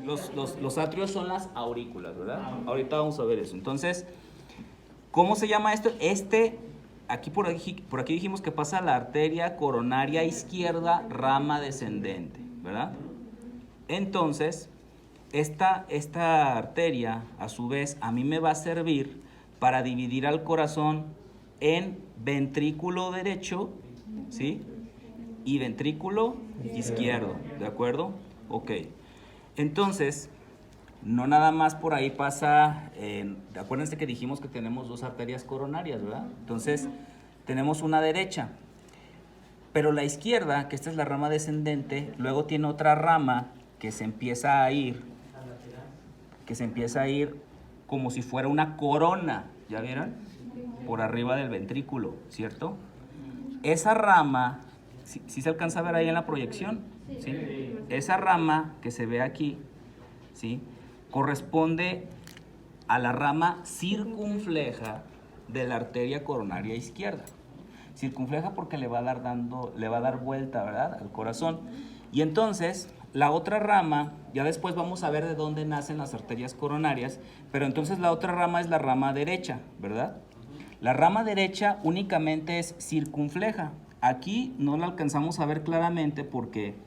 Los atrios son las aurículas, ¿verdad? Ahorita vamos a ver eso. Entonces, ¿cómo se llama esto? Por aquí dijimos que pasa la arteria coronaria izquierda, rama descendente, ¿verdad? Entonces, esta arteria, a su vez, a mí me va a servir para dividir al corazón en ventrículo derecho, ¿sí? Y ventrículo izquierdo, ¿de acuerdo? Ok. Entonces, no nada más por ahí pasa, acuérdense que dijimos que tenemos dos arterias coronarias, ¿verdad? Entonces, tenemos una derecha, pero la izquierda, que esta es la rama descendente, luego tiene otra rama que se empieza a ir como si fuera una corona, ¿ya vieron? Por arriba del ventrículo, ¿cierto? Esa rama, ¿sí se alcanza a ver ahí en la proyección? ¿Sí? Esa rama que se ve aquí, ¿sí?, corresponde a la rama circunfleja de la arteria coronaria izquierda. Circunfleja porque le va a dar vuelta, ¿verdad?, al corazón. Y entonces, la otra rama, ya después vamos a ver de dónde nacen las arterias coronarias, pero entonces la otra rama es la rama derecha, ¿verdad? La rama derecha únicamente es circunfleja. Aquí no la alcanzamos a ver claramente porque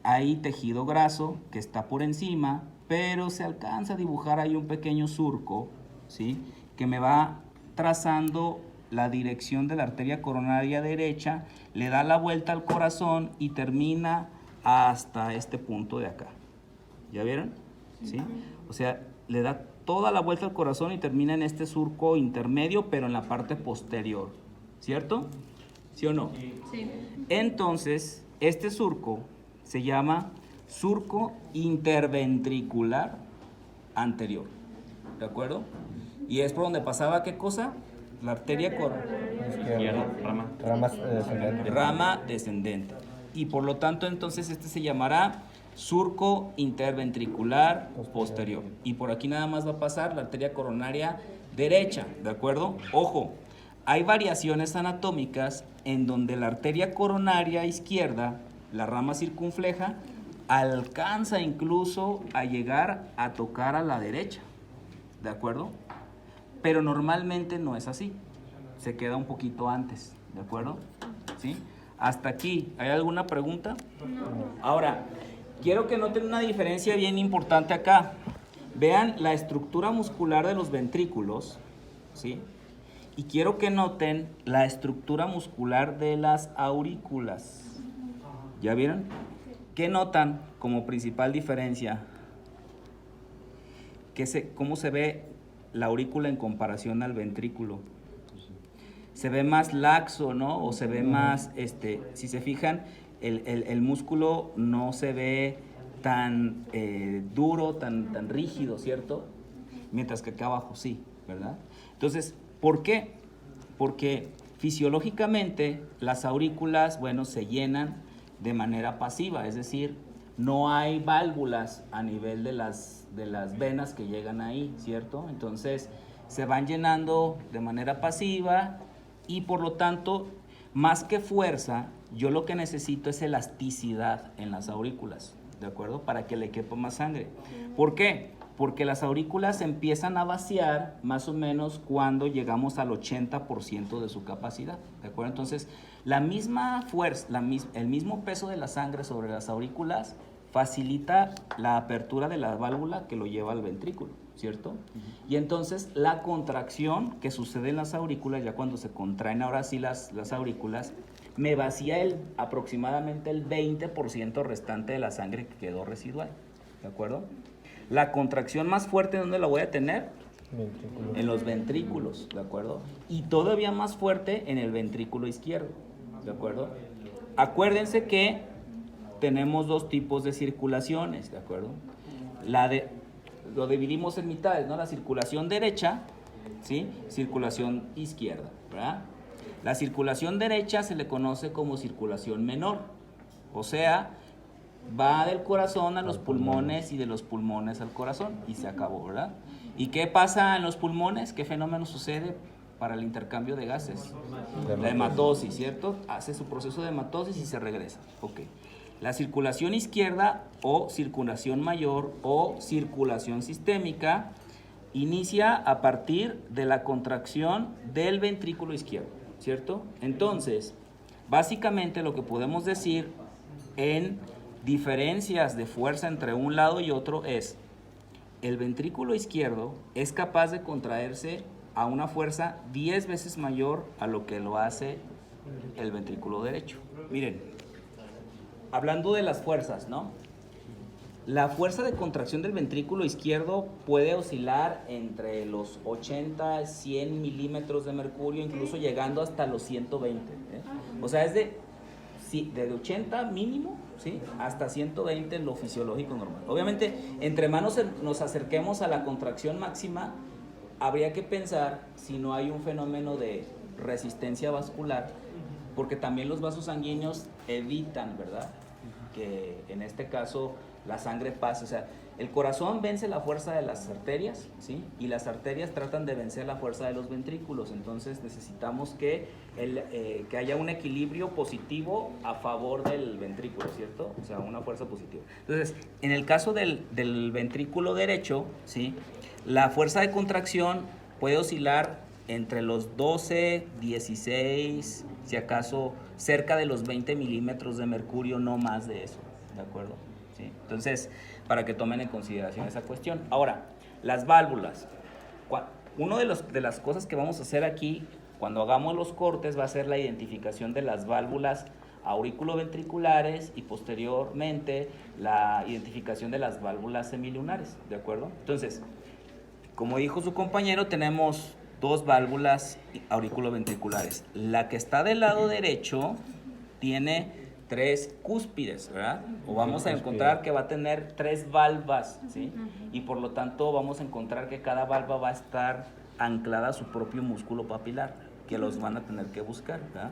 hay tejido graso que está por encima, pero se alcanza a dibujar ahí un pequeño surco, ¿sí?, que me va trazando la dirección de la arteria coronaria derecha, le da la vuelta al corazón y termina hasta este punto de acá. ¿Ya vieron? ¿Sí? O sea, le da toda la vuelta al corazón y termina en este surco intermedio, pero en la parte posterior. ¿Cierto? ¿Sí o no? Sí. Entonces, este surco se llama surco interventricular anterior. ¿De acuerdo? Y es por donde pasaba, ¿qué cosa? La arteria izquierda, rama descendente. Y por lo tanto, entonces, este se llamará surco interventricular posterior. Y por aquí nada más va a pasar la arteria coronaria derecha, ¿de acuerdo? Ojo, hay variaciones anatómicas en donde la arteria coronaria izquierda, la rama circunfleja, alcanza incluso a llegar a tocar a la derecha, ¿de acuerdo? Pero normalmente no es así, se queda un poquito antes, ¿de acuerdo? ¿Sí? Hasta aquí, ¿hay alguna pregunta? No. Ahora, quiero que noten una diferencia bien importante acá. Vean la estructura muscular de los ventrículos, ¿sí? Y quiero que noten la estructura muscular de las aurículas. ¿Ya vieron? ¿Qué notan como principal diferencia? ¿Cómo se ve la aurícula en comparación al ventrículo? Se ve más laxo, ¿no? O se ve más, si se fijan, el músculo no se ve tan duro, tan rígido, ¿cierto? Mientras que acá abajo sí, ¿verdad? Entonces, ¿por qué? Porque fisiológicamente las aurículas, bueno, se llenan de manera pasiva, es decir, no hay válvulas a nivel de las venas que llegan ahí, ¿cierto? Entonces, se van llenando de manera pasiva y por lo tanto, más que fuerza, yo lo que necesito es elasticidad en las aurículas, ¿de acuerdo? Para que le quepa más sangre. ¿Por qué? Porque las aurículas empiezan a vaciar más o menos cuando llegamos al 80% de su capacidad, ¿de acuerdo? Entonces, la misma fuerza, el mismo peso de la sangre sobre las aurículas facilita la apertura de la válvula que lo lleva al ventrículo, ¿cierto? Y entonces la contracción que sucede en las aurículas, ya cuando se contraen ahora sí las aurículas, me vacía aproximadamente el 20% restante de la sangre que quedó residual, ¿de acuerdo? La contracción más fuerte, ¿dónde la voy a tener? En los ventrículos, ¿de acuerdo? Y todavía más fuerte en el ventrículo izquierdo, ¿de acuerdo? Acuérdense que tenemos dos tipos de circulaciones, ¿de acuerdo? Lo dividimos en mitades, ¿no? La circulación derecha, ¿sí? Circulación izquierda, ¿verdad? La circulación derecha se le conoce como circulación menor, o sea, va del corazón a los pulmones y de los pulmones al corazón y se acabó, ¿verdad? ¿Y qué pasa en los pulmones? ¿Qué fenómeno sucede para el intercambio de gases? La hematosis, ¿cierto? Hace su proceso de hematosis y se regresa. Ok. La circulación izquierda o circulación mayor o circulación sistémica inicia a partir de la contracción del ventrículo izquierdo, ¿cierto? Entonces, básicamente lo que podemos decir en diferencias de fuerza entre un lado y otro es: el ventrículo izquierdo es capaz de contraerse a una fuerza 10 veces mayor a lo que lo hace el ventrículo derecho. Miren, hablando de las fuerzas, ¿no? La fuerza de contracción del ventrículo izquierdo puede oscilar entre los 80, 100 milímetros de mercurio, incluso llegando hasta los 120. O sea, es de 80 mínimo, ¿sí?, hasta 120 en lo fisiológico normal. Obviamente, entre más nos acerquemos a la contracción máxima, habría que pensar si no hay un fenómeno de resistencia vascular, porque también los vasos sanguíneos evitan, ¿verdad?, que en este caso la sangre pase. O sea, el corazón vence la fuerza de las arterias, ¿sí?, y las arterias tratan de vencer la fuerza de los ventrículos. Entonces necesitamos que haya un equilibrio positivo a favor del ventrículo, ¿cierto? O sea, una fuerza positiva. Entonces, en el caso del ventrículo derecho, ¿sí?, la fuerza de contracción puede oscilar entre los 12, 16, si acaso cerca de los 20 milímetros de mercurio, no más de eso, ¿de acuerdo? ¿Sí? Entonces, para que tomen en consideración esa cuestión. Ahora, las válvulas. Una de las cosas que vamos a hacer aquí, cuando hagamos los cortes, va a ser la identificación de las válvulas auriculoventriculares y posteriormente la identificación de las válvulas semilunares, ¿de acuerdo? Entonces, como dijo su compañero, tenemos dos válvulas auriculoventriculares. La que está del lado derecho tiene 3 cúspides, ¿verdad? O vamos a encontrar que va a tener 3 valvas, ¿sí? Y por lo tanto vamos a encontrar que cada valva va a estar anclada a su propio músculo papilar, que los van a tener que buscar, ¿verdad?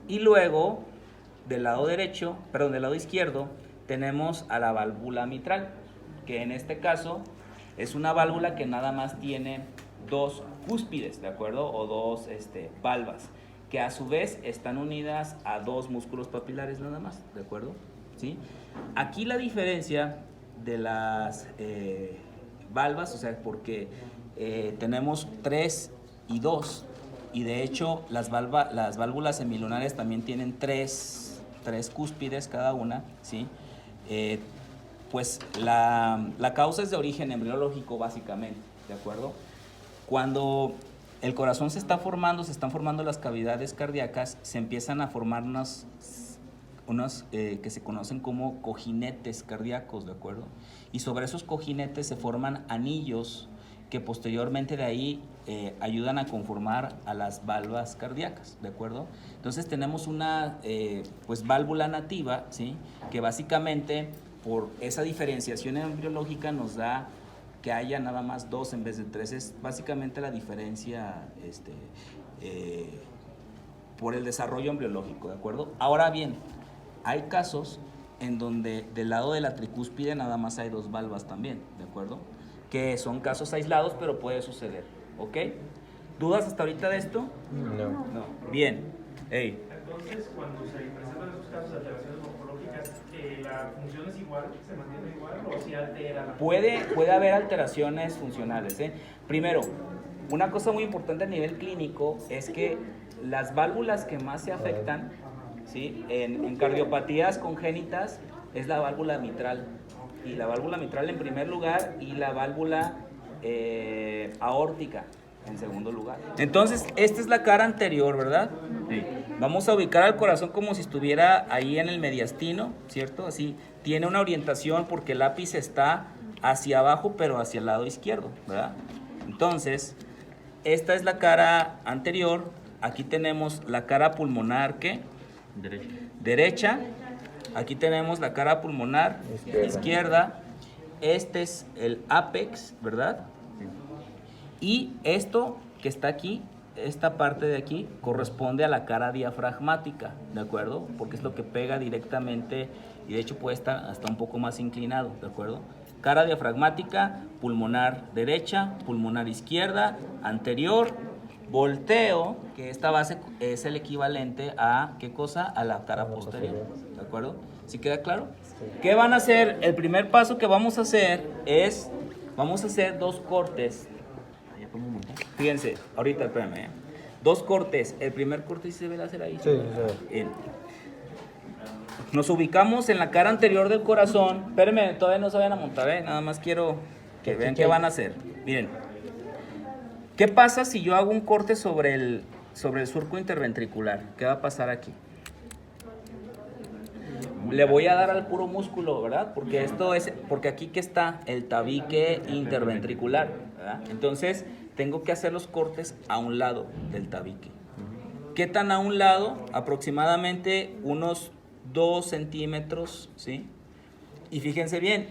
Y luego, del lado izquierdo, tenemos a la válvula mitral, que en este caso es una válvula que nada más tiene 2 cúspides, ¿de acuerdo? O 2 valvas, que a su vez están unidas a 2 músculos papilares nada más, ¿de acuerdo? ¿Sí? Aquí la diferencia de las valvas, o sea, porque tenemos 3 y 2, y de hecho las válvulas semilunares también tienen 3 cúspides cada una, ¿sí? Pues la causa es de origen embriológico básicamente, ¿de acuerdo? Cuando el corazón se están formando las cavidades cardíacas, se empiezan a formar unos que se conocen como cojinetes cardíacos, ¿de acuerdo? Y sobre esos cojinetes se forman anillos que posteriormente de ahí ayudan a conformar a las válvulas cardíacas, ¿de acuerdo? Entonces tenemos una pues válvula nativa, ¿sí?, que básicamente por esa diferenciación embriológica nos da que haya nada más 2 en vez de 3. Es básicamente la diferencia por el desarrollo embriológico, ¿de acuerdo? Ahora bien, hay casos en donde del lado de la tricúspide nada más hay 2 valvas también, ¿de acuerdo? Que son casos aislados, pero puede suceder, ¿ok? ¿Dudas hasta ahorita de esto? No. Bien. Hey. Entonces, cuando se presentan esos casos de alteraciones morfológicas, ¿la función es igual? ¿Se mantiene igual o si altera la función? Puede haber alteraciones funcionales, ¿eh? Primero, una cosa muy importante a nivel clínico es que las válvulas que más se afectan, ¿sí?, en cardiopatías congénitas es la válvula mitral. Y la válvula mitral en primer lugar y la válvula aórtica en segundo lugar. Entonces, esta es la cara anterior, ¿verdad? Sí. Vamos a ubicar al corazón como si estuviera ahí en el mediastino, ¿cierto? Así, tiene una orientación porque el ápice está hacia abajo, pero hacia el lado izquierdo, ¿verdad? Entonces, esta es la cara anterior. Aquí tenemos la cara pulmonar, ¿qué? Derecha. Aquí tenemos la cara pulmonar izquierda. Este es el ápex, ¿verdad? Y esto que está aquí, esta parte de aquí, corresponde a la cara diafragmática, ¿de acuerdo? Porque es lo que pega directamente y de hecho puede estar hasta un poco más inclinado, ¿de acuerdo? Cara diafragmática, pulmonar derecha, pulmonar izquierda, anterior, volteo, que esta base es el equivalente a, ¿qué cosa? A la cara posterior, ¿de acuerdo? ¿Sí queda claro? ¿Qué van a hacer? El primer paso que vamos a hacer es, vamos a hacer 2 cortes. Fíjense, ahorita espérame. 2 cortes. El primer corte sí se debe hacer ahí. Sí, sí. Bien. Nos ubicamos en la cara anterior del corazón. Espérenme, todavía no se vayan a montar, nada más quiero que vean qué van a hacer. Miren, ¿qué pasa si yo hago un corte sobre el surco interventricular? ¿Qué va a pasar aquí? Le voy a dar al puro músculo, ¿verdad? Porque aquí que está el tabique interventricular, ¿verdad? Entonces, tengo que hacer los cortes a un lado del tabique. ¿Qué tan a un lado? Aproximadamente unos 2 centímetros, ¿sí? Y fíjense bien,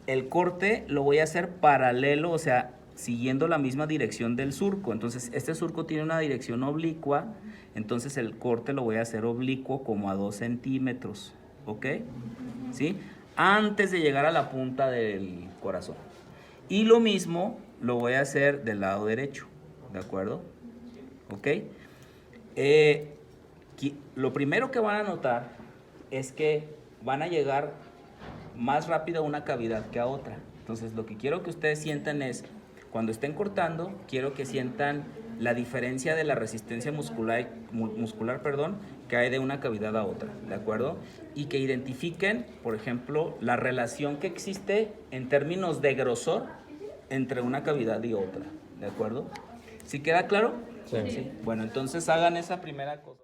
el corte lo voy a hacer paralelo, o sea, siguiendo la misma dirección del surco. Entonces, este surco tiene una dirección oblicua, entonces el corte lo voy a hacer oblicuo como a 2 centímetros, ¿ok? ¿Sí? Antes de llegar a la punta del corazón. Y lo mismo lo voy a hacer del lado derecho, ¿de acuerdo? ¿Ok? Lo primero que van a notar es que van a llegar más rápido a una cavidad que a otra. Entonces, lo que quiero que ustedes sientan es, cuando estén cortando, quiero que sientan la diferencia de la resistencia muscular, que hay de una cavidad a otra, ¿de acuerdo? Y que identifiquen, por ejemplo, la relación que existe en términos de grosor entre una cavidad y otra, ¿de acuerdo? ¿Sí queda claro? Sí. Sí. Bueno, entonces hagan esa primera cosa.